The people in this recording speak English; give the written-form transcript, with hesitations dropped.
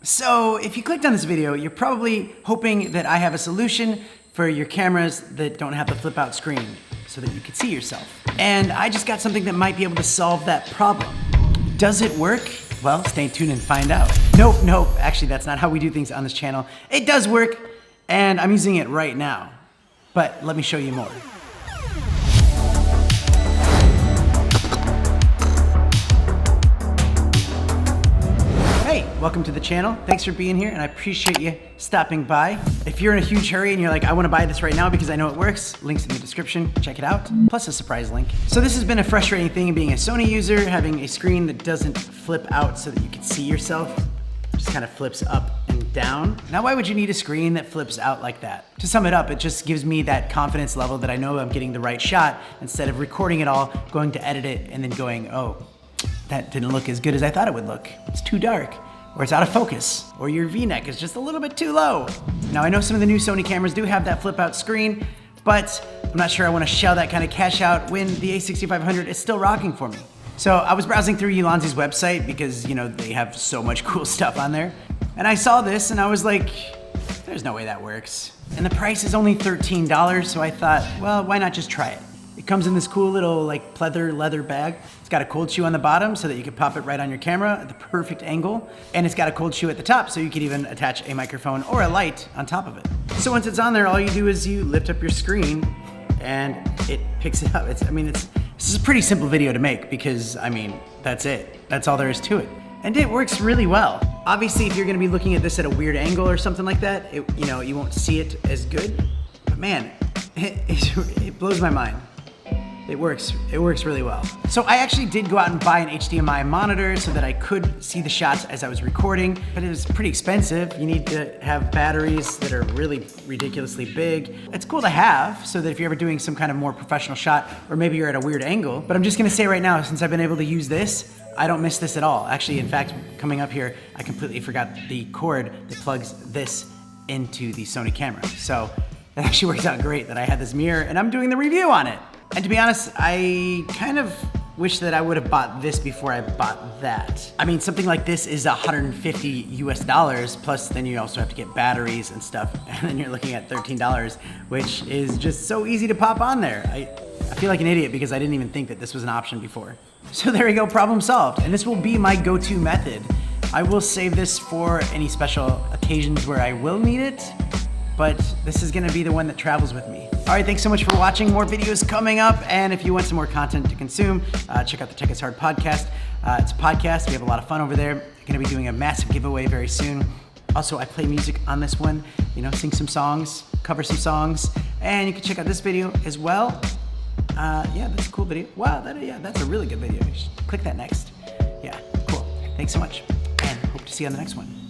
So if you clicked on this video, you're probably hoping that I have a solution for your cameras that don't have the flip out screen so that you can see yourself. And I just got something that might be able to solve that problem. Does it work? Well, stay tuned and find out. Nope, actually that's not how we do things on this channel. It does work, and I'm using it right now. But let me show you more. Hey, welcome to the channel. Thanks for being here, and I appreciate you stopping by. If you're in a huge hurry and you're like, I want to buy this right now because I know it works, links in the description, check it out, plus a surprise link. So this has been a frustrating thing being a Sony user, having a screen that doesn't flip out so that you can see yourself. It just kind of flips up and down. Now, why would you need a screen that flips out like that? To sum it up, it just gives me that confidence level that I know I'm getting the right shot instead of recording it all, going to edit it, and then going, oh, that didn't look as good as I thought it would look. It's too dark, or it's out of focus, or your V-neck is just a little bit too low. Now I know some of the new Sony cameras do have that flip out screen, but I'm not sure I want to shell that kind of cash out when the a6500 is still rocking for me. So I was browsing through ULANZI's website because, you know, they have so much cool stuff on there. And I saw this and I was like, there's no way that works. And the price is only $13, so I thought, well, why not just try it? It comes in this cool little like pleather leather bag. It's got a cold shoe on the bottom so that you can pop it right on your camera at the perfect angle. And it's got a cold shoe at the top so you can even attach a microphone or a light on top of it. So once it's on there, all you do is you lift up your screen and it picks it up. This is a pretty simple video to make because, I mean, that's it. That's all there is to it. And it works really well. Obviously, if you're gonna be looking at this at a weird angle or something like that, you won't see it as good. But man, it blows my mind. It works really well. So I actually did go out and buy an HDMI monitor so that I could see the shots as I was recording, but it was pretty expensive. You need to have batteries that are really ridiculously big. It's cool to have so that if you're ever doing some kind of more professional shot, or maybe you're at a weird angle, but I'm just gonna say right now, since I've been able to use this, I don't miss this at all. Actually, in fact, coming up here, I completely forgot the cord that plugs this into the Sony camera. So it actually works out great that I had this mirror and I'm doing the review on it. And to be honest, I kind of wish that I would have bought this before I bought that. I mean, something like this is $150 US, plus then you also have to get batteries and stuff, and then you're looking at $13, which is just so easy to pop on there. I feel like an idiot because I didn't even think that this was an option before. So there we go, problem solved. And this will be my go-to method. I will save this for any special occasions where I will need it, but this is gonna be the one that travels with me. All right, thanks so much for watching. More videos coming up, and if you want some more content to consume, check out the Tech is Hard podcast. It's a podcast, we have a lot of fun over there. We're gonna be doing a massive giveaway very soon. Also, I play music on this one, sing some songs, cover some songs, and you can check out this video as well. Yeah, that's a cool video. Wow, that's a really good video. Click that next. Yeah, cool. Thanks so much, and hope to see you on the next one.